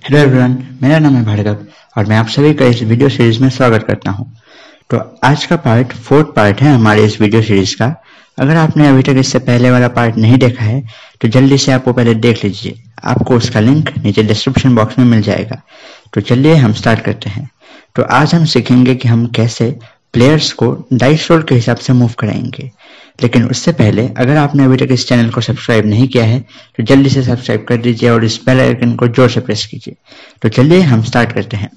Hello everyone, मेरा नाम है भार्गव और मैं आप सभी का इस वीडियो सीरीज में स्वागत करता हूं। तो आज का पार्ट 4th पार्ट है हमारे इस वीडियो सीरीज का। अगर आपने अभी तक इससे पहले वाला पार्ट नहीं देखा है तो जल्दी से आपको पहले देख लीजिए, आपको उसका लिंक नीचे डिस्क्रिप्शन बॉक्स में मिल जाएगा। तो चलिए हम स्टार्ट करते हैं। तो आज हम सीखेंगे कि हम कैसे प्लेयर्स को डाइस रोल के हिसाब से मूव कराएंगे। लेकिन उससे पहले अगर आपने अभी तक इस चैनल को सब्सक्राइब नहीं किया है तो जल्दी से सब्सक्राइब कर दीजिए और इस बेल आइकन को जोर से प्रेस कीजिए। तो चलिए हम स्टार्ट करते हैं।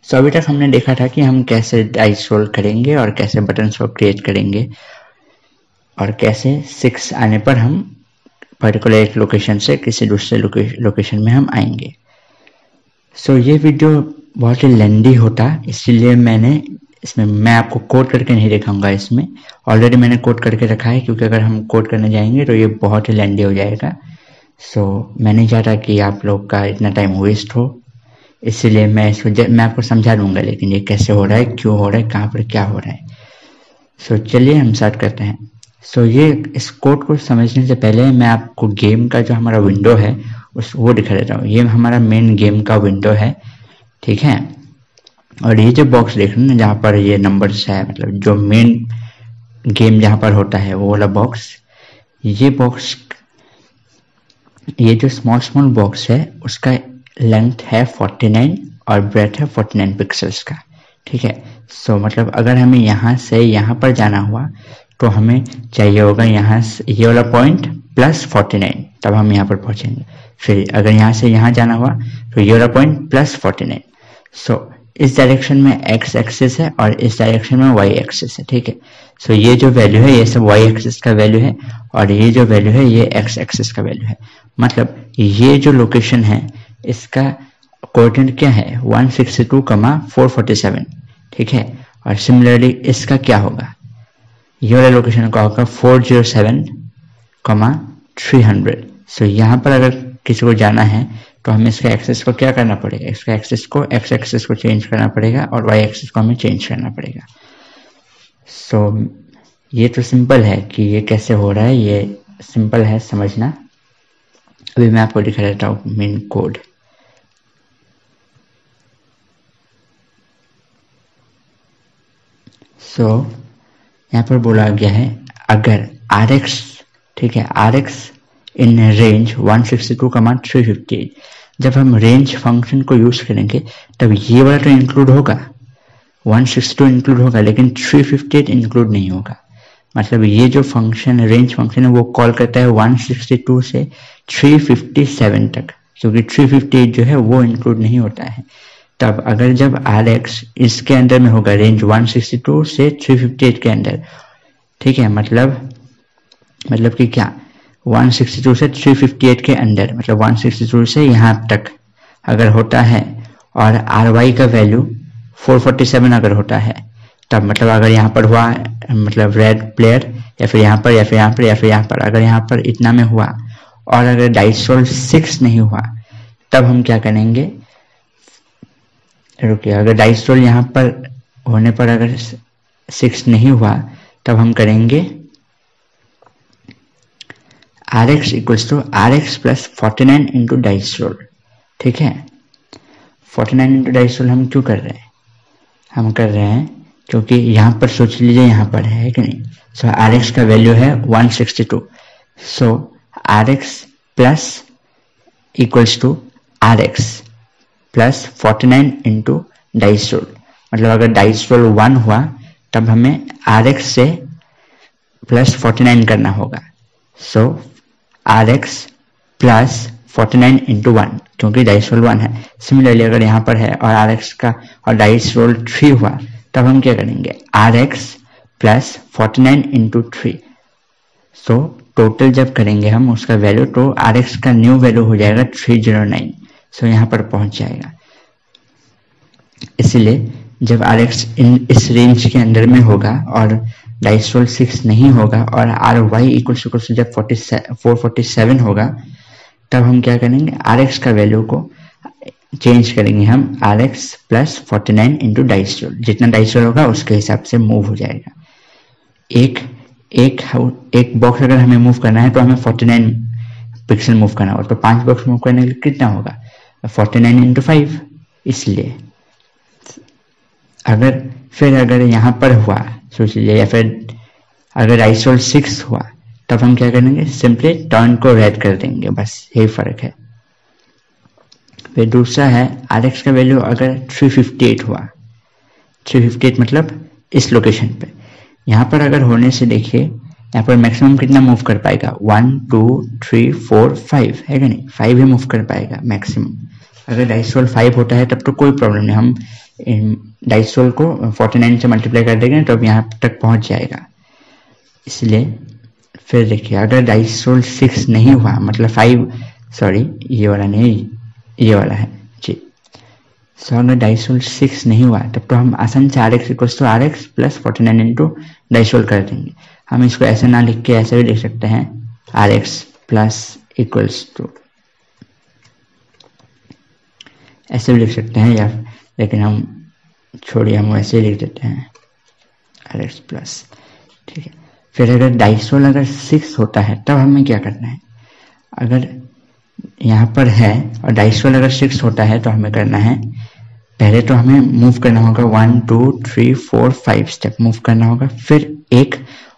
अभी तक हमने देखा था कि हम कैसे डाइस रोल करेंगे और कैसे बटन्स को क्रिएट करेंगे और कैसे 6 आने पर हम पर्टिकुलर एक लोकेशन से किसी दूसरे लोकेशन में हम आएंगे। ये वीडियो बहुत ही लेंदी होता, इसलिए मैं आपको कोड करके नहीं दिखाऊंगा। इसमें ऑलरेडी मैंने कोड करके रखा है, क्योंकि अगर हम कोड करने जाएंगे तो ये बहुत ही लेंदी हो जाएगा। मैं नहीं चाहता कि आप लोग का इतना टाइम वेस्ट हो, इसलिए मैं आपको समझा दूंगा, लेकिन ये कैसे हो रहा है, क्यों हो रहा है, कहाँ पर क्या हो रहा है। चलिए हम स्टार्ट करते हैं। ये इस कोड को समझने से पहले मैं आपको गेम का जो हमारा विंडो है वो दिखा देता हूँ। ये हमारा मेन गेम का विंडो है, ठीक है। और ये जो बॉक्स देख रहे हैं जहाँ पर ये नंबर्स है, मतलब जो मेन गेम जहाँ पर होता है वो वाला बॉक्स, ये जो स्मॉल बॉक्स है उसका लेंथ है 49 और ब्रेथ है 49 पिक्सल्स का, ठीक है। मतलब अगर हमें यहाँ से यहाँ पर जाना हुआ तो हमें चाहिए होगा यहाँ से ये वाला पॉइंट प्लस 49, तब हम यहाँ पर पहुंचेंगे। फिर अगर यहाँ से यहाँ जाना हुआ तो ये वाला पॉइंट प्लस 49। इस डायरेक्शन में x एक्सिस है और इस डायरेक्शन में y एक्सिस है, ठीक है। ये जो वैल्यू है ये सब y एक्सिस का वैल्यू है और ये जो वैल्यू है ये x एक्सिस का वैल्यू है। मतलब ये जो लोकेशन है इसका कोऑर्डिनेट क्या है 162,447, ठीक है। और सिमिलरली इसका क्या होगा, ये वाला लोकेशन का होगा 407,300। यहाँ पर अगर किसी को जाना है तो हमें इसका एक्सेस को क्या करना पड़ेगा, इसका एक्सेस को x एक्सेस को चेंज करना पड़ेगा और y एक्सेस को हमें चेंज करना पड़ेगा। ये तो सिंपल है कि ये कैसे हो रहा है, ये सिंपल है समझना। अभी मैं आपको दिखा देता हूँ मेन कोड। यहाँ पर बोला गया है अगर rx, ठीक है, rx इन रेंज 162,358, जब हम रेंज फंक्शन को यूज करेंगे तब ये वाला तो इंक्लूड होगा, 162 इंक्लूड होगा, लेकिन 358 इंक्लूड नहीं होगा। मतलब ये जो फंक्शन रेंज फंक्शन है वो कॉल करता है 162 से 357 तक, क्योंकि 358 जो है वो इंक्लूड नहीं होता है। तब अगर जब rx इसके अंदर में होगा रेंज 162 से 358 के अंदर, ठीक है, मतलब कि क्या 162 से 358 के अंदर, मतलब 162 से यहाँ तक अगर होता है और ry का वैल्यू 447 अगर होता है, तब मतलब अगर यहाँ पर हुआ, मतलब रेड प्लेयर या फिर यहाँ पर या फिर यहाँ पर या फिर यहाँ पर, अगर यहाँ पर इतना में हुआ और अगर डाइस रोल 6 नहीं हुआ तब हम क्या करेंगे, रुकिए, अगर डाइस रोल यहाँ पर होने पर अगर 6 नहीं हुआ तब हम करेंगे rx equals to rx plus 49 into dice roll, ठीक है। 49 इंटू डाइस रोल हम क्यों कर रहे हैं, हम कर रहे हैं क्योंकि यहाँ पर सोच लीजिए यहाँ पर है कि नहीं। rx का वैल्यू है 162, rx plus equals to rx plus 49 into dice roll. मतलब अगर डाइस रोल 1 हुआ तब हमें rx से प्लस 49 करना होगा। rx प्लस 49 इंटू 1, क्योंकि डाइस रोल 1 है। सिमिलरली अगर यहाँ पर है और rx का और डाइस रोल 3 हुआ तब हम क्या करेंगे, rx प्लस 49 इंटू 3। टोटल जब करेंगे हम उसका वैल्यू, तो rx का न्यू वैल्यू हो जाएगा 309। यहाँ पर पहुंच जाएगा। इसलिए जब rx इस रेंज के अंदर में होगा और डाइस रोल 6 नहीं होगा और ry इक्वल्स टू जब 447 होगा तब हम क्या करेंगे, rx का वैल्यू को चेंज करेंगे हम rx plus 49 into dice role. जितना डाइस रोल होगा उसके हिसाब से मूव हो जाएगा। एक बॉक्स अगर हमें मूव करना है तो हमें 49 पिक्सल मूव करना होगा, तो 5 बॉक्स मूव करने के लिए कितना होगा, 49 इंटू 5, इसलिए अगर यहाँ पर हुआ सोच लीजिए, या फिर अगर आइसोल 6 हुआ तब हम क्या करेंगे, सिंपली टर्न को रद्द कर देंगे, बस यही फर्क है। फिर दूसरा है RX का वैल्यू अगर 358 हुआ, 358 मतलब इस लोकेशन पे, यहाँ पर अगर होने से देखिए यहाँ पर मैक्सिमम कितना मूव कर पाएगा, 1 2 3 4 5 है कि नहीं, 5 ही मूव कर पाएगा मैक्सिमम। अगर डाइस रोल 5 होता है तब तो कोई प्रॉब्लम नहीं, हम डाइस रोल को 49 से मल्टीप्लाई कर देंगे तो अब यहाँ तक पहुंच जाएगा। इसलिए फिर देखिए अगर डाइस रोल 6 नहीं हुआ, मतलब 5, सॉरी ये वाला नहीं, ये वाला है जी। सो अगर डाइस रोल 6 नहीं हुआ तब तो हम आसान से RX equals to RX plus 49 into dice roll कर देंगे। हम इसको ऐसे ना लिख के ऐसे भी लिख सकते हैं, RX प्लस इक्वल्स टू, ऐसे भी लिख सकते हैं, या लेकिन हम छोड़िए, हम वैसे ही लिख देते हैं RX प्लस, ठीक है। फिर अगर डाइस रोल अगर 6 होता है तब हमें क्या करना है, अगर यहाँ पर है और डाइस रोल अगर 6 होता है तो हमें करना है, पहले तो हमें मूव करना होगा 1 2 3 4 5 स्टेप मूव करना होगा। फिर एक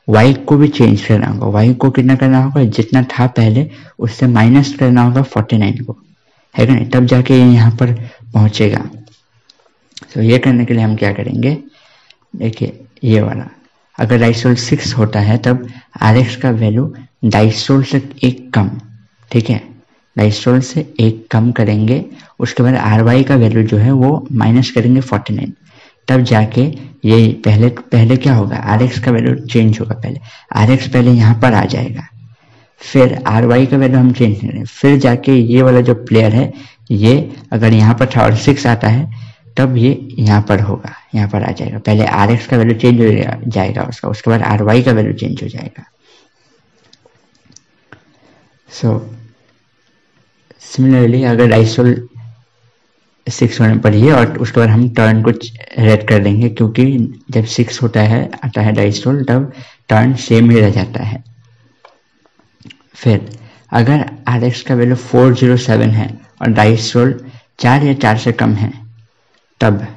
y को भी चेंज करना होगा, y को कितना करना होगा, जितना था पहले उससे माइनस करना होगा 49 को, है ना, तब जाके ये यहाँ पर पहुंचेगा। तो ये करने के लिए हम क्या करेंगे, देखिए ये वाला अगर डाइस रोल 6 होता है तब RX का वैल्यू डाइस रोल से एक कम, ठीक है, डाइस रोल से एक कम करेंगे, उसके बाद RY का वैल्यू जो है वो माइनस करेंगे 49, तब जाके ये पहले क्या होगा, RX का वैल्यू चेंज होगा, पहले RX पहले यहाँ पर आ जाएगा, फिर RY का वैल्यू हम चेंज करेंगे, फिर जाके ये वाला जो प्लेयर है ये अगर यहाँ पर था और 6 आता है तब ये यहाँ पर होगा, यहाँ पर आ जाएगा, पहले RX का वैल्यू चेंज हो जाएगा उसका, उसके बाद RY का वैल्यू चेंज हो जाएगा। सो सिमिलरली अगर डाइस रोल 6 होने पर ही और उसके बाद हम टर्न को रेड कर देंगे, क्योंकि जब 6 होता है आता है डाइस रोल तब टर्न सेम ही रह जाता है। फिर अगर RX का वैल्यू 407 है और डाइस रोल 4 या 4 से कम है तब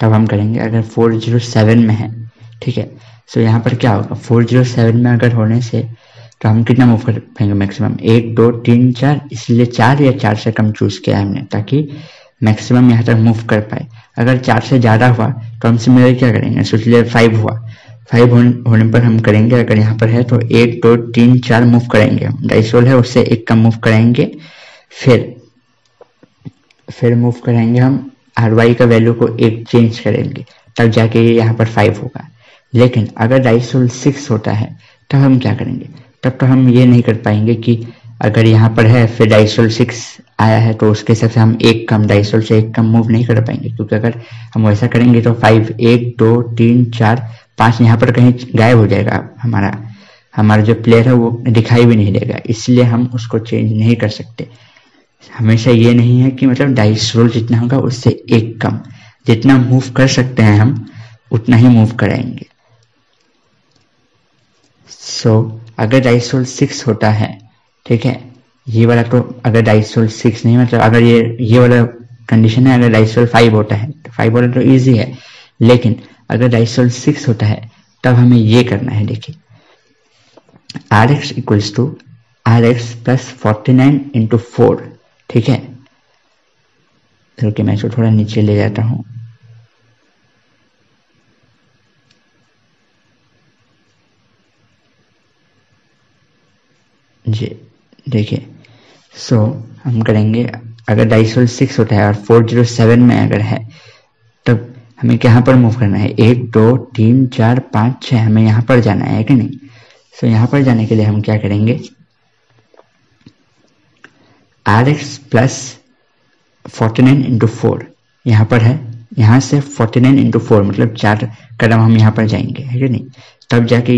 हम करेंगे, अगर 407 में है, ठीक है। सो यहाँ पर क्या होगा, 407 में अगर होने से तो हम कितना मूव कर पाएंगे, मैक्सिमम 1 2 3 4, इसलिए 4 या 4 से कम चूज किया है हमने ताकि मैक्सिमम यहाँ तक मूव कर पाए। अगर 4 से ज़्यादा हुआ तो हम सिमिलर क्या करेंगे, सोच लीजिए 5 हुआ, 5 होने पर हम करेंगे, अगर यहाँ पर है तो 1 2 3 4 मूव करेंगे, डाइस रोल है उससे एक कम मूव करेंगे, फिर मूव करेंगे हम RY का वैल्यू को एक चेंज करेंगे, तब जाके ये यहाँ पर 5 होगा। लेकिन अगर डाइस रोल 6 होता है तब हम क्या करेंगे, तब तो हम ये नहीं कर पाएंगे कि अगर यहाँ पर है फिर डाइस रोल 6 आया है तो उसके हिसाब से हम एक कम, डाइस रोल से एक कम मूव नहीं कर पाएंगे, क्योंकि अगर हम वैसा करेंगे तो 5 1 2 3 4 5 यहाँ पर कहीं गायब हो जाएगा, हमारा जो प्लेयर है वो दिखाई भी नहीं देगा, इसलिए हम उसको चेंज नहीं कर सकते। हमेशा ये नहीं है कि मतलब डाइस रोल जितना होगा उससे एक कम, जितना मूव कर सकते हैं हम उतना ही मूव कराएंगे। सो अगर डाइस रोल 6 होता है, ठीक है, ये वाला तो अगर डाइस रोल 6 नहीं, मतलब अगर ये वाला कंडीशन है, अगर डाइस रोल 5 होता है तो 5 वाला तो इजी है, लेकिन अगर डाइस रोल 6 होता है तब हमें ये करना है, देखिए RX equals to RX plus 49 into 4, ठीक है। रुकिए मैं इसको थोड़ा नीचे ले जाता हूँ, जी देखिए। सो हम करेंगे, अगर डाइस रोल 6 होता है और 407 में अगर है तब हमें कहाँ पर मूव करना है, 1 2 3 4 5 6, हमें यहाँ पर जाना है कि नहीं। सो यहाँ पर जाने के लिए हम क्या करेंगे, RX प्लस 49 इंटू 4 यहाँ पर है, यहाँ से 49 इंटू 4 मतलब 4 कदम हम यहाँ पर जाएंगे, है कि नहीं, तब जाके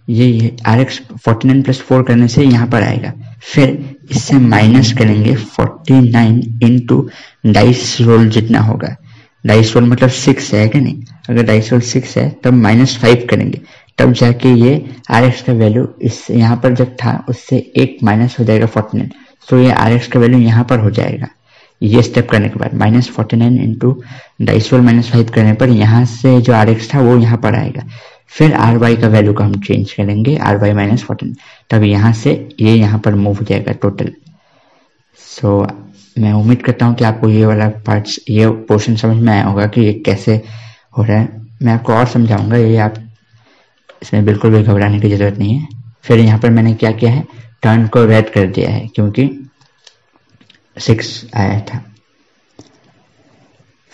ये RX 49 प्लस 4 करने से यहाँ पर आएगा, फिर इससे माइनस करेंगे 49 इंटू डाइस रोल जितना होगा, डाइस रोल मतलब 6 है कि नहीं, अगर डाइस रोल 6 है तब -5 करेंगे, तब जाके ये RX का वैल्यू इस यहाँ पर जब था उससे एक माइनस हो जाएगा 49, तो ये RX का वैल्यू यहाँ पर हो जाएगा, ये स्टेप करने के बाद -49 इंटू डाइसोल -5 करने पर यहाँ से जो RX था वो यहाँ पर आएगा। फिर RY का वैल्यू को हम चेंज करेंगे, RY -49, तब यहाँ से ये यहाँ पर मूव हो जाएगा टोटल। सो मैं उम्मीद करता हूँ कि आपको ये वाला पार्ट्स, ये पोर्शन समझ में आया होगा कि ये कैसे हो रहा है। मैं आपको और समझाऊंगा, ये आप इसमें बिल्कुल भी घबराने की जरूरत नहीं है। फिर यहाँ पर मैंने क्या किया है, टर्न को रेड कर दिया है क्योंकि 6 आया था।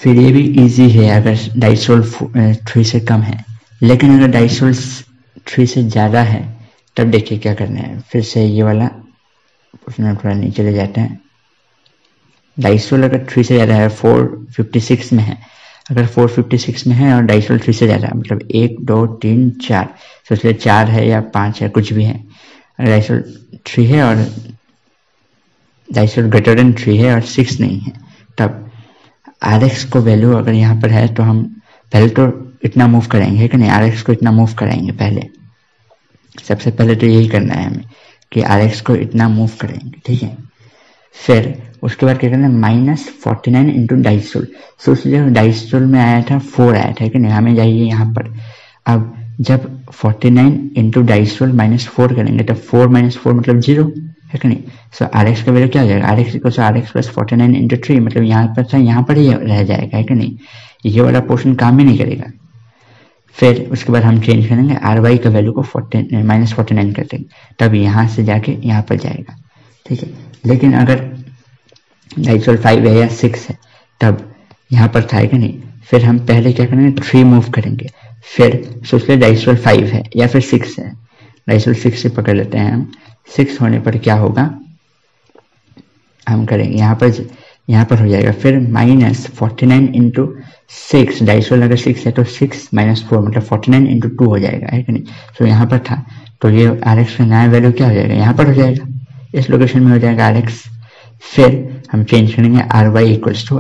फिर ये भी इजी है अगर डाइसोल 3 से कम है, लेकिन अगर डाइसोल 3 से ज़्यादा है तब देखिए क्या करना है। फिर से ये वाला उसमें थोड़ा नीचे ले जाते हैं। डाइसोल अगर 3 से ज़्यादा है, 456 में है, अगर 456 में है और डाइसोल 3 से ज़्यादा, मतलब 1 2 3 4, तो इसलिए 4 है या 5 है, कुछ भी है। अगर डाइसोल 3 है और डाइसोल ग्रेटर देन 3 है और 6 नहीं है, तब RX को वैल्यू अगर यहाँ पर है तो हम पहले तो इतना मूव करेंगे कि नहीं, RX को इतना मूव कराएंगे। पहले सबसे पहले तो यही करना है हमें कि RX को इतना मूव करेंगे, ठीक है। फिर उसके बाद क्या करना है, -49 इंटू डाइसोल। सो इसलिए डाइसोल में आया था 4 आया था कि नहीं, हमें जाइए यहाँ पर। अब जब 49 इंटू डाइसोल -4 करेंगे तो 4 - 4 मतलब 0 है कि नहीं। सो RX का वैल्यू क्या हो जाएगा, RX = RX + 49 इंटू 3, मतलब यहाँ पर था, यहाँ पर ही रह जाएगा है कि नहीं, ये वाला पोर्शन काम ही नहीं करेगा। फिर उसके बाद हम चेंज करेंगे, RY का वैल्यू को -49 कर देंगे, तब यहाँ से जाके यहाँ पर जाएगा, ठीक है। लेकिन अगर डाइसोल 5 है या 6 है तब यहाँ पर था कि नहीं, फिर हम पहले क्या करेंगे, 3 मूव करेंगे। फिर सोच ले डाइसोल 5 है या फिर 6 है, डाइसोल 6 से पकड़ लेते हैं हम। 6 होने पर क्या होगा, हम करेंगे यहाँ पर हो जाएगा फिर -49 इंटू 6, डाइसोल अगर 6 है तो 6 - 4 मतलब 49 इंटू 2 हो जाएगा है कि नहीं। तो यहाँ पर था तो ये RX का नया वैल्यू क्या हो जाएगा, यहाँ पर हो जाएगा, इस लोकेशन में हो जाएगा RX। फिर हम चेंज करेंगे RY =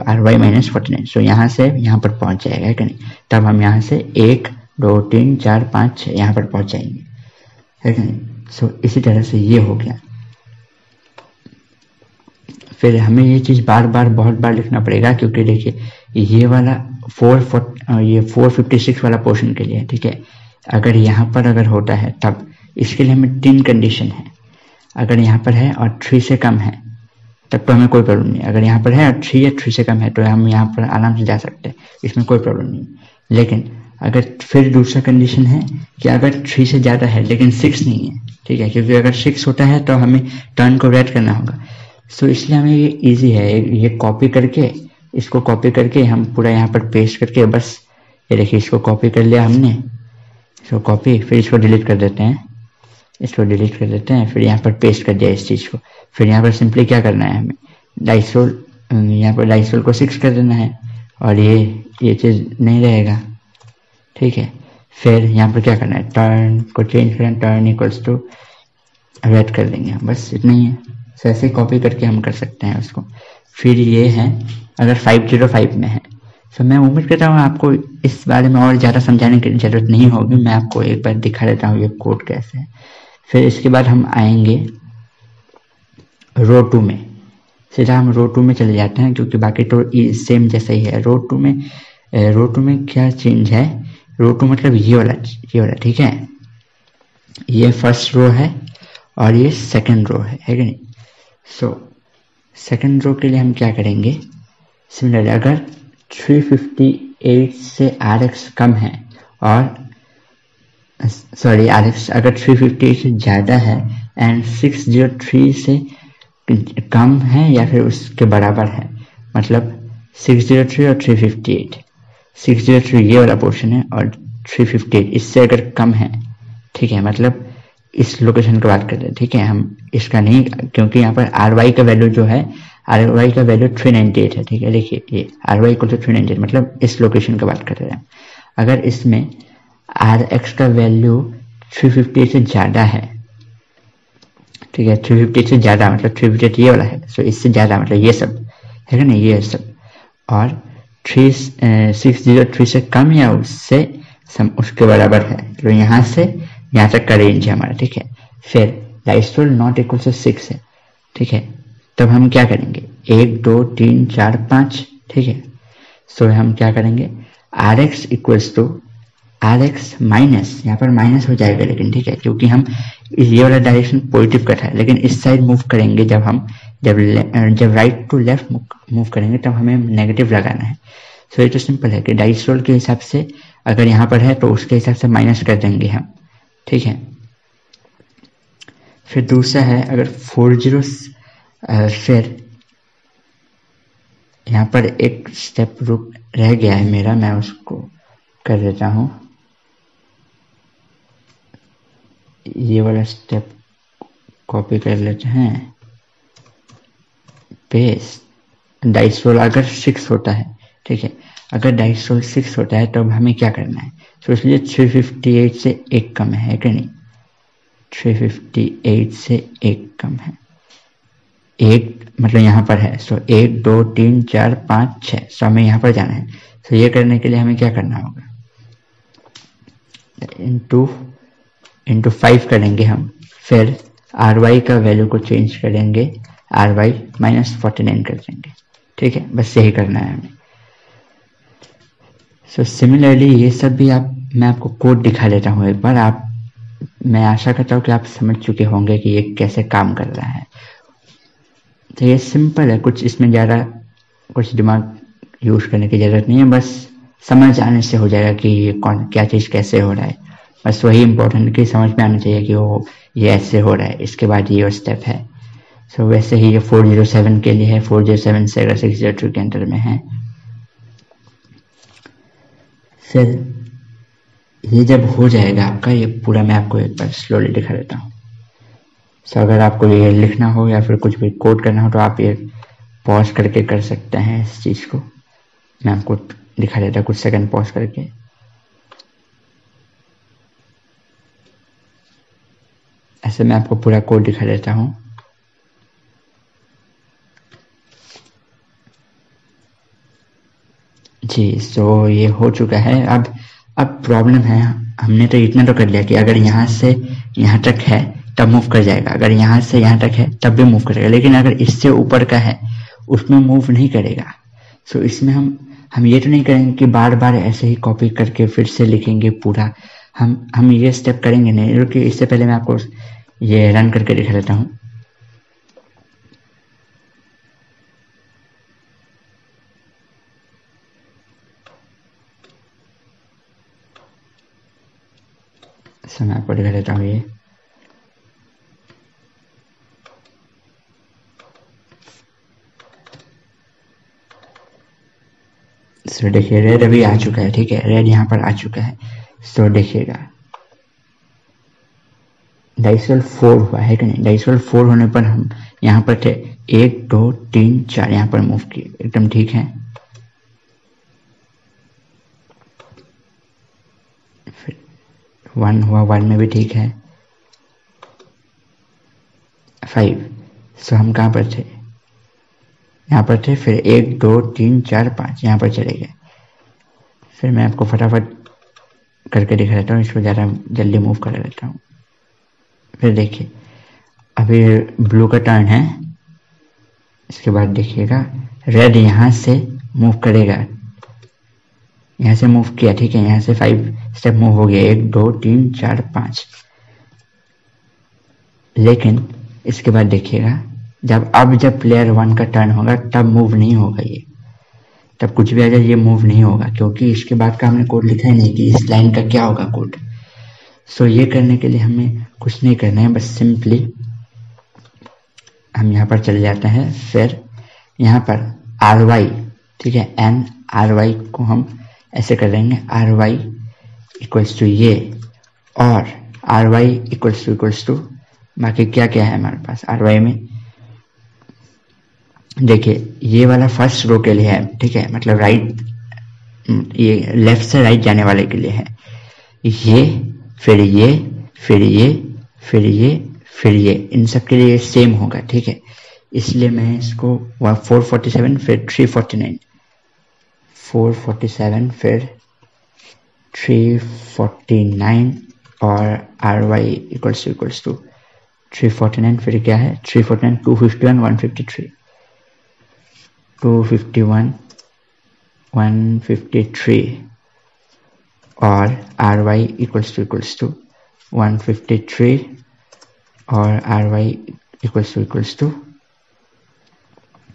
RY -49, सो यहाँ से यहाँ पर पहुंच जाएगा है कि नहीं। तब हम यहाँ से 1 2 3 4 5 6 यहाँ पर पहुंच जाएंगे है कि नहीं। सो इसी तरह से ये हो गया। फिर हमें ये चीज़ बार बार बहुत बार लिखना पड़ेगा क्योंकि देखिए ये वाला 456 वाला पोर्शन के लिए, ठीक है। अगर यहाँ पर अगर होता है तब इसके लिए हमें 3 कंडीशन है। अगर यहाँ पर है और 3 से कम है तब तो हमें कोई प्रॉब्लम नहीं। अगर यहाँ पर है और 3 या 3 से कम है तो हम यहाँ पर आराम से जा सकते हैं, इसमें कोई प्रॉब्लम नहीं। लेकिन अगर फिर दूसरा कंडीशन है कि अगर 3 से ज़्यादा है लेकिन 6 नहीं है, ठीक है, क्योंकि अगर 6 होता है तो हमें टर्न को रेड करना होगा। सो इसलिए हमें ये इजी है, ये कॉपी करके, इसको कॉपी करके हम पूरा यहाँ पर पेस्ट करके, बस ये देखिए इसको कॉपी कर लिया हमने, इसको कॉपी, फिर इसको डिलीट कर देते हैं, फिर यहाँ पर पेस्ट कर दिया इस चीज़ को। फिर यहाँ पर सिंपली क्या करना है, हमें डाइसोल, यहाँ पर डाइसोल को 6 कर देना है और ये चीज़ नहीं रहेगा, ठीक है। फिर यहाँ पर क्या करना है, टर्न को चेंज करें, टर्न = रेड कर देंगे, बस इतना ही है। सो ऐसे कॉपी करके हम कर सकते हैं उसको। फिर ये है अगर 505 में है। सो मैं उम्मीद करता हूँ आपको इस बारे में और ज़्यादा समझाने की ज़रूरत नहीं होगी, मैं आपको एक बार दिखा देता हूँ ये कोड कैसे है। फिर इसके बाद हम आएंगे रो 2 में, सीधा हम रो 2 में चले जाते हैं क्योंकि बाकी तो सेम जैसा ही है। रो 2 में क्या चेंज है, रो 2 मतलब ये वाला, ठीक है। ये फर्स्ट रो है और ये सेकंड रो है कि नहीं। सो सेकंड रो के लिए हम क्या करेंगे, सिमिलरली अगर 358 से RX कम है और RX अगर 358 से ज़्यादा है एंड 603 से कम है या फिर उसके बराबर है, मतलब 603 और 358, 603 ये वाला पोर्शन है और 358 इससे अगर कम है, ठीक है, मतलब इस लोकेशन की बात कर रहे हैं, ठीक है। हम इसका नहीं, क्योंकि यहाँ पर RY का वैल्यू जो है, RY का वैल्यू 398 है, ठीक है। देखिए ये RY = 398 मतलब इस लोकेशन की बात कर रहे हैं। अगर इसमें RX का वैल्यू 358 से ज़्यादा है, ठीक है, 358 से ज़्यादा मतलब 358 ये वाला है, सो इससे ज़्यादा मतलब ये सब है ना, ये सब, और 603 से कम या उससे उसके बराबर है, तो यहाँ से यहाँ तक का रेंज है हमारा, ठीक है। फिर डाइसोल ≠ 6 है, ठीक है। तब हम क्या करेंगे, 1 2 3 4 5, ठीक है। सो हम क्या करेंगे, R X equals to R X minus, यहाँ पर माइनस हो जाएगा लेकिन, ठीक है, क्योंकि हम ये वाला डायरेक्शन पॉजिटिव का था, लेकिन इस साइड मूव करेंगे जब हम जब राइट टू लेफ्ट मूव करेंगे तब हमें नेगेटिव लगाना है। सो ये तो सिंपल है कि डाइस रोल के हिसाब से अगर यहाँ पर है तो उसके हिसाब से माइनस कर देंगे हम, ठीक है। फिर दूसरा है अगर 40, फिर यहाँ पर एक स्टेप रुक रह गया है मेरा, मैं उसको कर देता हूँ। ये वाला स्टेप कॉपी कर लेते हैं, पेस्ट। डाइस रोल अगर 6 होता है, ठीक है, अगर डाइस रोल 6 होता है तो अब हमें क्या करना है, तो इसलिए 358 से 1 कम है कि नहीं, 358 से 1 कम है, 1 मतलब यहाँ पर है। सो 1 2 3 4 5 6, सो हमें यहाँ पर जाना है। सो ये करने के लिए हमें क्या करना होगा, इंटू 5 करेंगे हम, फिर आर वाई का वैल्यू को चेंज करेंगे, आर वाई -49 कर देंगे, ठीक है, बस यही करना है हमें। सो सिमिलरली ये सब भी मैं आपको कोड दिखा देता हूँ एक बार, मैं आशा करता हूँ कि आप समझ चुके होंगे कि ये कैसे काम कर रहा है। तो ये सिंपल है, कुछ इसमें ज़्यादा कुछ दिमाग यूज करने की ज़रूरत नहीं है, बस समझ आने से हो जाएगा कि ये क्या चीज़ कैसे हो रहा है। बस वही इम्पोर्टेंट कि समझ में आना चाहिए कि ये ऐसे हो रहा है, इसके बाद ये स्टेप है। सो वैसे ही ये 407 के लिए है, 407 से अगर 602 के अंदर में है। फिर ये जब हो जाएगा आपका, ये पूरा मैं आपको एक बार स्लोली दिखा देता हूँ। सो अगर आपको ये लिखना हो या फिर कुछ भी कोड करना हो तो आप ये पॉज करके कर सकते हैं इस चीज़ को। मैं आपको दिखा देता हूँ कुछ सेकंड पॉज करके। ऐसे मैं आपको पूरा कोड दिखा देता हूँ। जी, सो ये हो चुका है। अब प्रॉब्लम है, हमने तो इतना तो कर लिया कि अगर यहाँ से यहाँ तक है तब मूव कर जाएगा, अगर यहाँ से यहाँ तक है तब भी मूव करेगा, लेकिन अगर इससे ऊपर का है उसमें मूव नहीं करेगा। सो इसमें हम ये तो नहीं करेंगे कि बार बार ऐसे ही कॉपी करके फिर से लिखेंगे पूरा, हम ये स्टेप करेंगे नहीं। क्योंकि इससे पहले मैं आपको ये रन करके दिखा देता हूँ। मैं आपको दिखा देता हूँ ये। सो देखिए रेड अभी आ चुका है, ठीक है, रेड यहाँ पर आ चुका है। सो देखिएगा डाइस रोल 4 हुआ है कि नहीं। डाइस रोल 4 होने पर हम यहाँ पर थे 1 2 3 4, यहाँ पर मूव किए, एकदम ठीक है। फिर 1 हुआ, 1 में भी ठीक है। 5, सो हम कहाँ पर थे, यहाँ पर थे। फिर 1 2 3 4 5, यहाँ पर चले गए। फिर मैं आपको फटाफट करके दिखा देता हूँ, इसको ज़्यादा जल्दी मूव कर देता हूँ। फिर देखिए अभी ब्लू का टर्न है, इसके बाद देखिएगा रेड यहाँ से मूव करेगा, यहाँ से मूव किया, ठीक है, यहाँ से 5 स्टेप मूव हो गया, 1 2 3 4 5। लेकिन इसके बाद देखिएगा जब प्लेयर 1 का टर्न होगा तब मूव नहीं होगा, ये तब कुछ भी आ जाए ये मूव नहीं होगा, क्योंकि इसके बाद का हमने कोड लिखा ही नहीं कि इस लाइन का क्या होगा कोड। सो ये करने के लिए हमें कुछ नहीं करना है, बस सिंपली हम यहाँ पर चले जाते हैं। फिर यहाँ पर आर वाई, ठीक है, एन आर वाई को हम ऐसे कर देंगे, आर वाई इक्वल्स टू ये, और आर वाई इक्वल्स टू बाकी क्या क्या है हमारे पास आर वाई में। देखिए ये वाला फर्स्ट रो के लिए है, ठीक है, मतलब राइट, ये लेफ्ट से राइट जाने वाले के लिए है। ये फिर ये फिर ये फिर ये फिर ये, इन सब के लिए सेम होगा, ठीक है। इसलिए मैं इसको 447 फिर 349, 447 फिर 349 और आर वाई इक्वल्स टू 349 फिर क्या है 349 251 153। 251, 153 और ry इक्वल्स टू 153 और ry इक्वल्स टू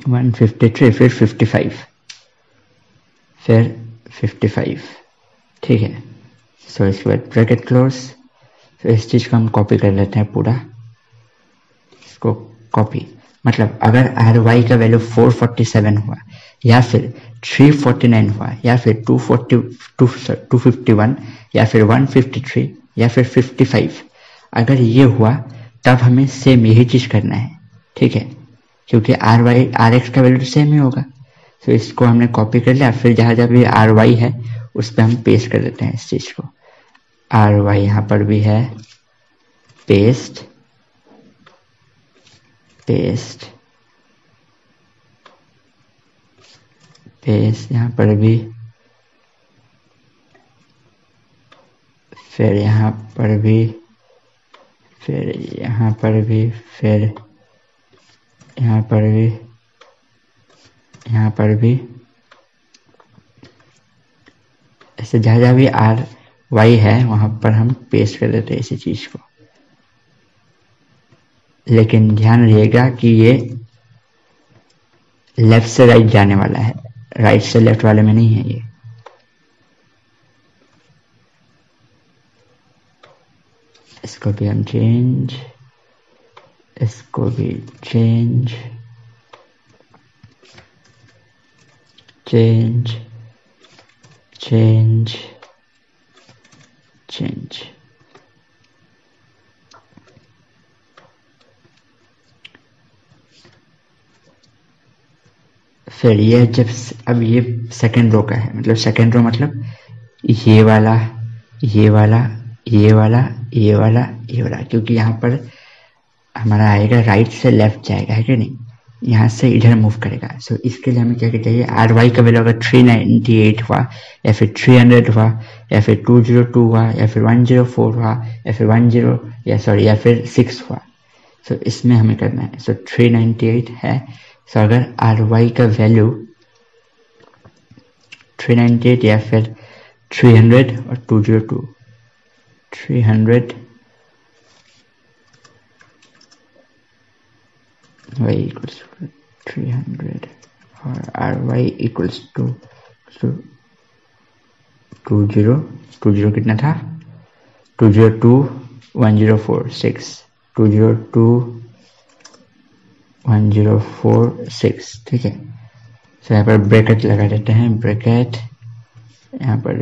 153 फिर 55 ठीक है। सो इसके बाद ब्रैकेट क्लोज। तो इस चीज को हम कॉपी कर लेते हैं पूरा, इसको कॉपी, मतलब अगर ry का वैल्यू 447 हुआ या फिर 349 हुआ या फिर 251 या फिर 153 या फिर 55, अगर ये हुआ तब हमें सेम यही चीज करना है, ठीक है, क्योंकि rx का वैल्यू तो सेम ही होगा। तो इसको हमने कॉपी कर लिया, फिर जहां जहां भी ry है उस पर हम पेस्ट कर देते हैं इस चीज को। ry यहाँ पर भी है, पेस्ट यहाँ पर भी, फिर यहाँ पर भी, फिर यहाँ पर भी, फिर यहाँ पर भी, यहाँ पर भी, ऐसे जहाँ जहाँ भी ry है वहां पर हम पेस्ट कर देते हैं इसी चीज को। लेकिन ध्यान रहिएगा कि ये लेफ्ट से राइट जाने वाला है, राइट से लेफ्ट वाले में नहीं है ये। इसको भी हम चेंज, इसको भी चेंज, फिर ये जब अब ये सेकंड रो का है, मतलब सेकंड रो मतलब ये वाला, क्योंकि यहाँ पर हमारा आएगा राइट से लेफ्ट जाएगा, है कि नहीं, यहाँ से इधर मूव करेगा। सो इसके लिए हमें क्या चाहिए, ry का वैल्यू अगर 398 हुआ या फिर 300 हुआ या फिर 202 हुआ या फिर 104 हुआ या फिर या फिर 6 हुआ, सो इसमें हमें करना है। सो 398 है, सो अगर ry का वैल्यू 398 या फिर 300 और 202, 300 y equals to 300 और ry equals to 20 कितना था, 202 1046, 202 1046, ठीक है। तो यहाँ पर ब्रैकेट लगा देते हैं, ब्रैकेट, यहाँ पर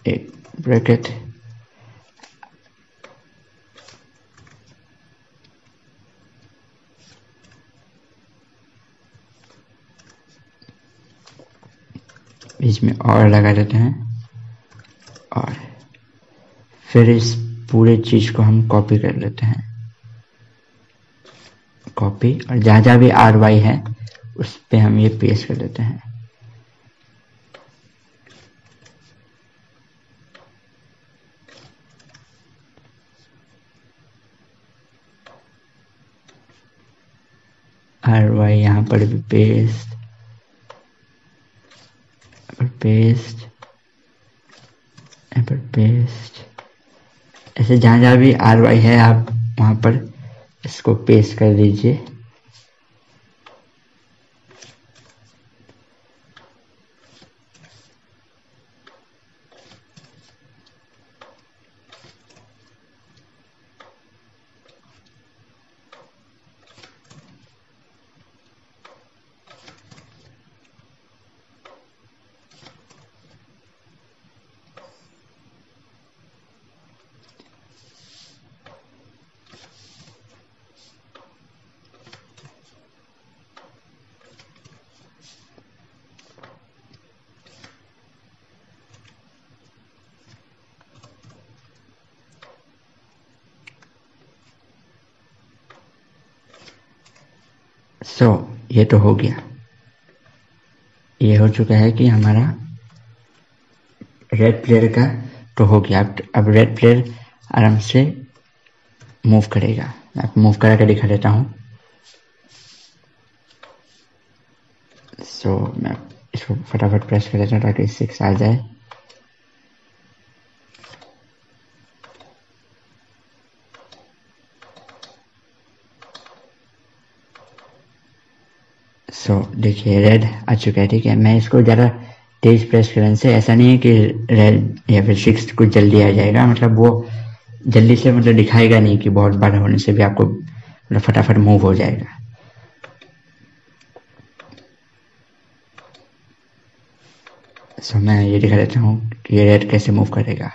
एक ब्रैकेट, बीच में और लगा देते हैं, और फिर इस पूरे चीज को हम कॉपी कर लेते हैं, कॉपी, और जहां जहां भी ry है उस पे हम ये पेस्ट कर देते हैं। ry यहाँ पर भी पेस्ट, ऐसे जहां जहां भी ry है आप वहां पर इसको पेस्ट कर दीजिए। सो ये तो हो गया, ये हो चुका है कि हमारा रेड प्लेयर का तो हो गया। अब रेड प्लेयर आराम से मूव करेगा, मैं मूव करा के दिखा देता हूँ। सो मैं इसको फटाफट प्रेस कर देता हूँ ताकि 6 आ जाए। सो देखिए रेड आ चुका है, ठीक है। मैं इसको ज़्यादा तेज प्रेस करने से ऐसा नहीं है कि रेड या फिर 6 कुछ जल्दी आ जाएगा, मतलब वो जल्दी से मतलब दिखाएगा नहीं कि बहुत बड़ा होने से भी आपको मतलब फटाफट मूव हो जाएगा। सो मैं ये दिखा देता हूँ कि ये रेड कैसे मूव करेगा।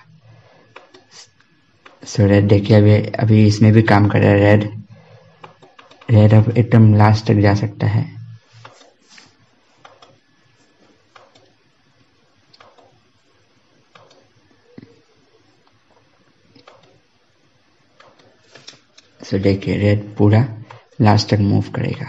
सो रेड देखिए अभी इसमें भी काम कर रहा है। रेड अब एकदम लास्ट तक जा सकता है। सो देखिए रेड पूरा लास्ट तक मूव करेगा।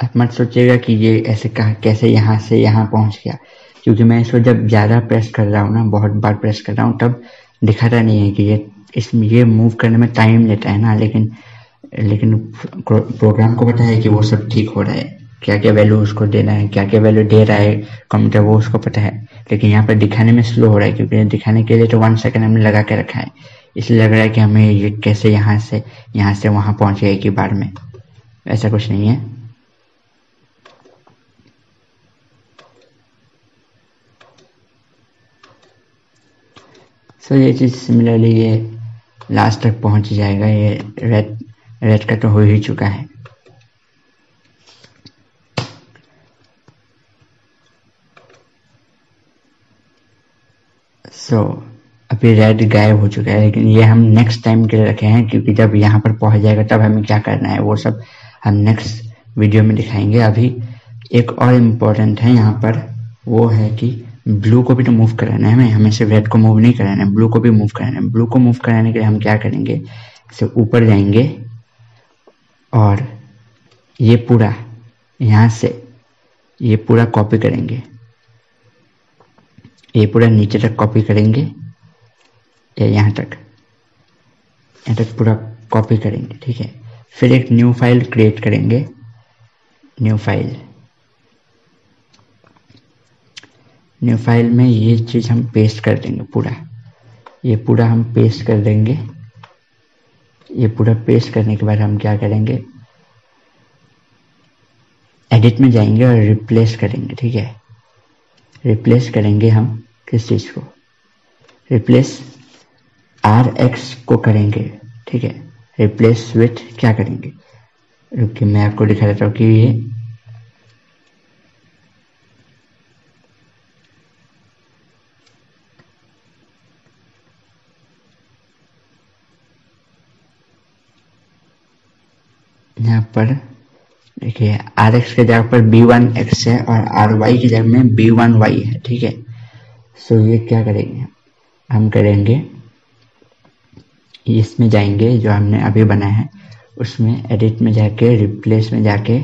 आप मत सोचिएगा कि ये ऐसे कैसे यहाँ से यहाँ पहुँच गया, क्योंकि मैं इसको जब ज़्यादा प्रेस कर रहा हूँ ना, बहुत बार प्रेस कर रहा हूँ, तब दिखाता नहीं है कि ये मूव करने में टाइम लेता है ना। लेकिन प्रोग्राम को पता है कि वो सब ठीक हो रहा है, क्या क्या वैल्यू उसको देना है, क्या क्या वैल्यू दे रहा है कंप्यूटर, वो उसको पता है। लेकिन यहाँ पर दिखाने में स्लो हो रहा है, क्योंकि दिखाने के लिए तो 1 सेकंड हमने लगा के रखा है, इसलिए लग रहा है कि हमें ये कैसे यहाँ से वहाँ पहुँच गया एक ही बार में। ऐसा कुछ नहीं है। सो ये चीज़ सिमिलरली ये लास्ट तक पहुँच जाएगा। ये रेड का तो हो ही चुका है। सो अभी रेड गायब हो चुका है, लेकिन ये हम नेक्स्ट टाइम के लिए रखे हैं, क्योंकि जब यहाँ पर पहुँच जाएगा तब हमें क्या करना है वो सब हम नेक्स्ट वीडियो में दिखाएंगे। अभी एक और इम्पोर्टेंट है यहाँ पर, वो है कि ब्लू को भी तो मूव कराना है हमें सिर्फ रेड को मूव नहीं कराना है, ब्लू को भी मूव कराना है। ब्लू को मूव कराने के लिए हम क्या करेंगे, इसे ऊपर जाएंगे और ये पूरा यहाँ से ये पूरा कॉपी करेंगे, ये पूरा नीचे तक कॉपी करेंगे, या यहाँ तक पूरा कॉपी करेंगे, ठीक है। फिर एक न्यू फाइल क्रिएट करेंगे, न्यू फाइल में ये चीज़ हम पेस्ट कर देंगे, ये पूरा हम पेस्ट कर देंगे। ये पूरा पेस्ट करने के बाद हम क्या करेंगे, एडिट में जाएंगे और रिप्लेस करेंगे, ठीक है। रिप्लेस करेंगे हम किस चीज़ को, रिप्लेस RX को करेंगे, ठीक है। रिप्लेस विथ क्या करेंगे, रुकिए मैं आपको दिखा देता हूँ कि ये यहाँ पर देखिए RX के जगह पर B1X है और RY की जगह में B1Y है, ठीक है। सो ये क्या करेंगे, हम करेंगे इसमें जाएंगे जो हमने अभी बनाया है, उसमें एडिट में जाके रिप्लेस में जाके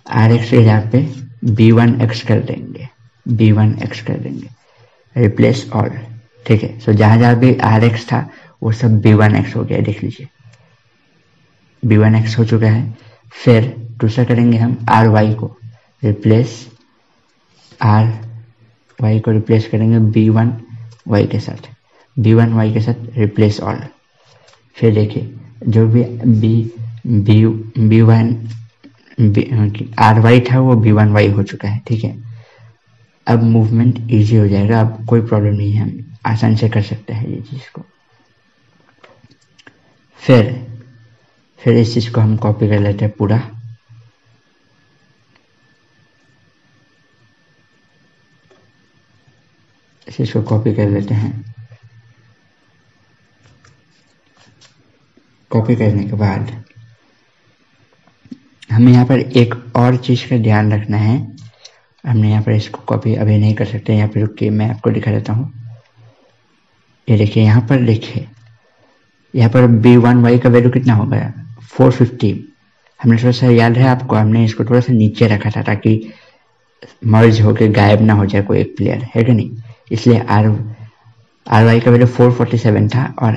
RX के जगह पे B1X कर देंगे, रिप्लेस ऑल, ठीक है। सो जहाँ जहाँ भी RX था वो सब B1X हो गया, देख लीजिए B1X हो चुका है। फिर दूसरा करेंगे हम RY को रिप्लेस करेंगे B1Y के साथ, रिप्लेस ऑल। फिर देखिए जो भी RY था वो B1Y हो चुका है, ठीक है। अब मूवमेंट इजी हो जाएगा, अब कोई प्रॉब्लम नहीं है, हम आसानी से कर सकते हैं ये चीज़ को। फिर इस चीज़ को हम कॉपी कर लेते हैं पूरा, इस चीज़ को कॉपी कर लेते हैं। कॉपी करने के बाद हमें यहाँ पर एक और चीज़ का ध्यान रखना है, हमने यहाँ पर इसको कॉपी अभी नहीं कर सकते, यहाँ पर रुकिए मैं आपको दिखा देता हूँ। ये देखिए यहाँ पर देखिए, यहाँ पर B1Y का वैल्यू कितना हो गया 450। हमने थोड़ा सा याद है आपको, हमने इसको थोड़ा सा नीचे रखा था ताकि मर्ज होके गायब ना हो जाए कोई एक प्लेयर, है कि नहीं। इसलिए RY का वैल्यू 447 था और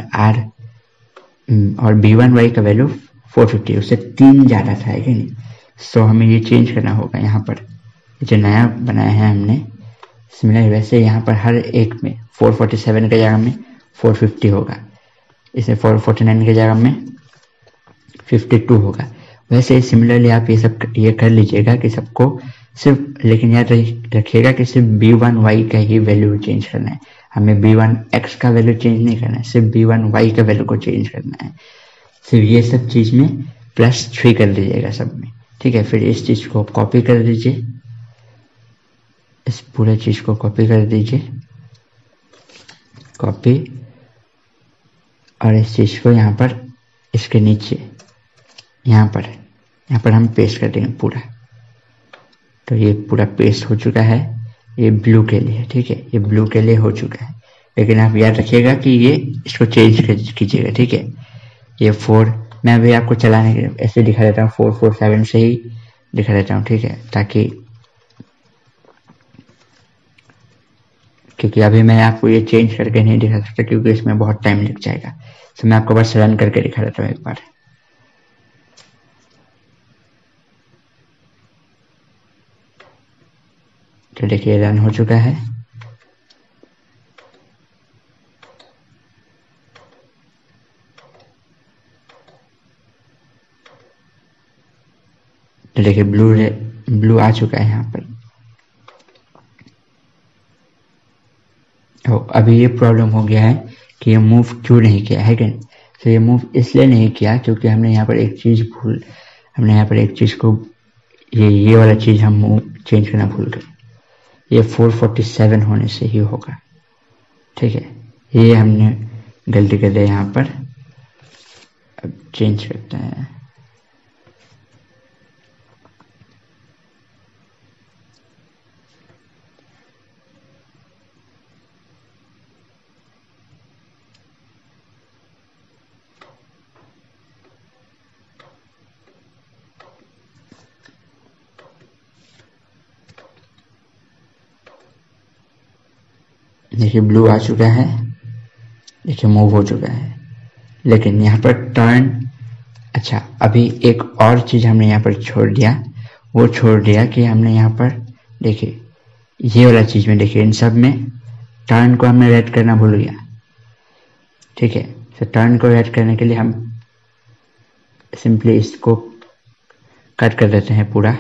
और b1y का वैल्यू 450, उससे 3 ज़्यादा था है कि नहीं। सो हमें ये चेंज करना होगा। यहाँ पर जो नया बनाया है हमने सिमिलर, वैसे यहाँ पर हर एक में 447 के जगह में 450 होगा, इसे 449 के जगह में 52 होगा। वैसे सिमिलरली आप ये कर लीजिएगा कि सबको सिर्फ, लेकिन याद रखिएगा कि सिर्फ b1y का ही वैल्यू चेंज करना है, हमें b1x का वैल्यू चेंज नहीं करना है, सिर्फ b1y का वैल्यू को चेंज करना है। सिर्फ ये सब चीज में +3 कर लीजिएगा सब में, ठीक है। फिर इस चीज को कॉपी कर दीजिए, इस पूरे चीज को कॉपी कर दीजिए, कॉपी, और इस चीज को यहाँ पर इसके नीचे यहाँ पर हम पेस्ट कर देंगे पूरा। तो ये पूरा पेस्ट हो चुका है, ये ब्लू के लिए, ठीक है, ये ब्लू के लिए हो चुका है। लेकिन आप याद रखिएगा कि ये इसको चेंज कीजिएगा, ठीक है। ये 4 मैं अभी आपको चलाने के ऐसे दिखा देता हूँ, 447 से ही दिखा देता हूँ, ठीक है, ताकि, क्योंकि अभी मैं आपको ये चेंज करके नहीं दिखा सकता क्योंकि इसमें बहुत टाइम लग जाएगा। तो मैं आपको बस रन करके दिखा देता हूँ एक बार। तो देखिए रन हो चुका है। तो देखिए ब्लू आ चुका है यहाँ पर। अभी ये प्रॉब्लम हो गया है कि ये मूव क्यों नहीं किया है कि नहीं। तो ये मूव इसलिए नहीं किया क्योंकि हमने यहाँ पर एक चीज को ये वाला चीज हम मूव चेंज करना भूल गए। ये 447 होने से ही होगा, ठीक है, ये हमने गलती कर दी यहाँ पर। अब चेंज करते हैं, देखिए ब्लू आ चुका है, देखिए मूव हो चुका है। लेकिन यहाँ पर टर्न, अच्छा अभी एक और चीज हमने यहाँ पर छोड़ दिया कि हमने यहाँ पर देखिए ये वाला चीज में, देखिए इन सब में टर्न को हमने रेड करना भूल गया, ठीक है। तो टर्न को रेड करने के लिए हम सिंपली इसको कट कर देते हैं पूरा।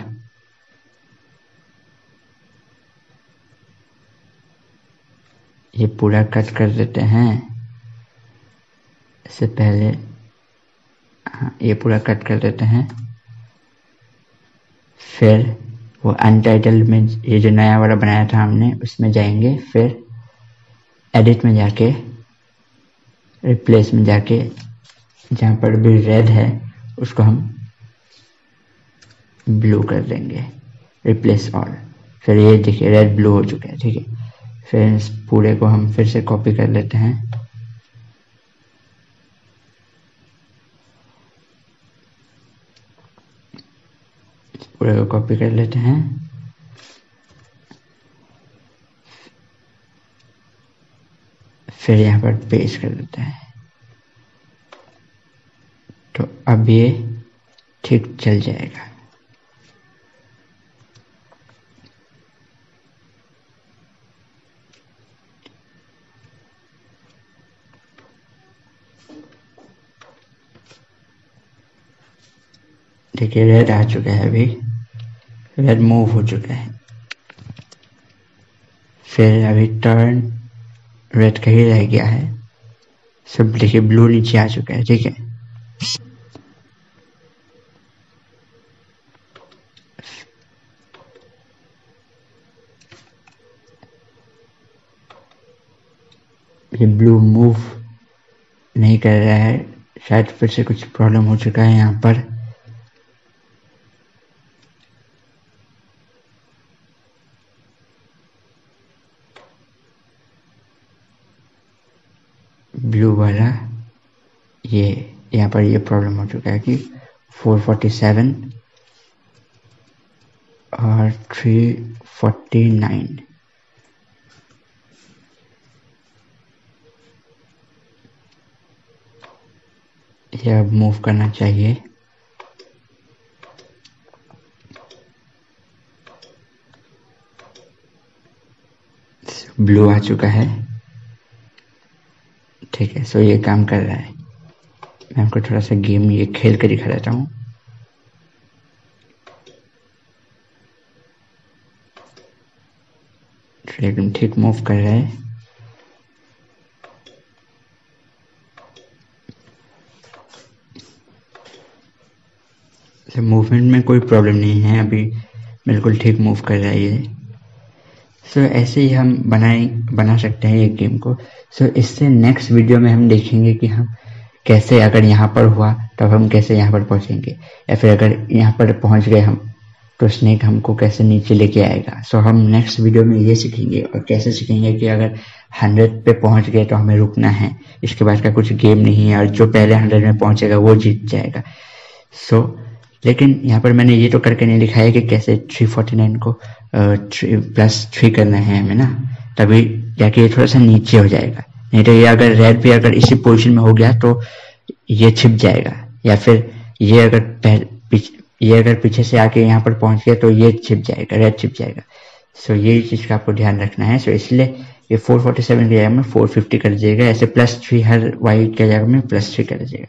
ये पूरा कट कर देते हैं, इससे पहले हाँ ये पूरा कट कर देते हैं। फिर वो अनटाइटल्ड में ये जो नया वाला बनाया था हमने उसमें जाएंगे, फिर एडिट में जाके रिप्लेस में जाके जहाँ पर भी रेड है उसको हम ब्लू कर देंगे, रिप्लेस ऑल। फिर ये देखिए रेड ब्लू हो चुका है, ठीक है। फिर इस पूरे को हम फिर से कॉपी कर लेते हैं, इस पूरे को कॉपी कर लेते हैं। फिर यहाँ पर पेस्ट कर देते हैं। तो अब ये ठीक चल जाएगा। देखिए रेड आ चुका है, अभी रेड मूव हो चुका है। फिर अभी टर्न रेड का ही रह गया है, सब देखिए ब्लू नीचे आ चुका है, ठीक है। ये ब्लू मूव नहीं कर रहा है, शायद फिर से कुछ प्रॉब्लम हो चुका है यहाँ पर। ब्लू वाला ये यहाँ पर ये प्रॉब्लम हो चुका है कि 447 और 349 ये अब मूव करना चाहिए। ब्लू आ चुका है, ठीक है। सो ये काम कर रहा है। मैं आपको थोड़ा सा गेम ये खेल कर दिखा देता हूँ। एकदम ठीक मूव कर रहा है। मूवमेंट में कोई प्रॉब्लम नहीं है, अभी बिल्कुल ठीक मूव कर रहा है ये। सो ऐसे ही हम बना सकते हैं ये गेम को। सो इससे नेक्स्ट वीडियो में हम देखेंगे कि हम कैसे, अगर यहाँ पर हुआ तब हम कैसे यहाँ पर पहुँचेंगे, या फिर अगर यहाँ पर पहुँच गए हम तो स्नेक हमको कैसे नीचे लेके आएगा। सो हम नेक्स्ट वीडियो में ये सीखेंगे, और कैसे सीखेंगे कि अगर 100 पे पहुँच गए तो हमें रुकना है, इसके बाद का कुछ गेम नहीं है, और जो पहले 100 में पहुँचेगा वो जीत जाएगा। लेकिन यहाँ पर मैंने ये तो करके नहीं दिखाया कि कैसे 349 को 3+3 करना है हमें ना, तभी जाके ये थोड़ा सा नीचे हो जाएगा। नहीं तो ये अगर रेड पे अगर इसी पोजीशन में हो गया तो ये छिप जाएगा, या फिर ये अगर पीछे से आके यहाँ पर पहुंच गया तो ये छिप जाएगा, रेड छिप जाएगा। सो ये चीज़ का आपको ध्यान रखना है। सो इसलिए ये 447 की जगह में 450 कर दीजिएगा, ऐसे +3 हर वाई के जगह में +3 कर दीजिएगा।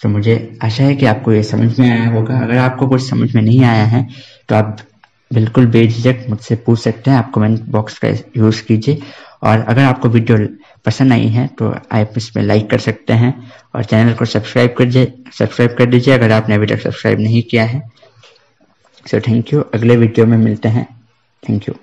तो मुझे आशा है कि आपको ये समझ में आया होगा। अगर आपको कुछ समझ में नहीं आया है तो आप बिल्कुल बेझिझक मुझसे पूछ सकते हैं, आप कमेंट बॉक्स का यूज़ कीजिए। और अगर आपको वीडियो पसंद आई है तो आप इसमें लाइक कर सकते हैं, और चैनल को सब्सक्राइब कर दीजिए अगर आपने अभी तक सब्सक्राइब नहीं किया है। सो थैंक यू, अगले वीडियो में मिलते हैं। Thank you.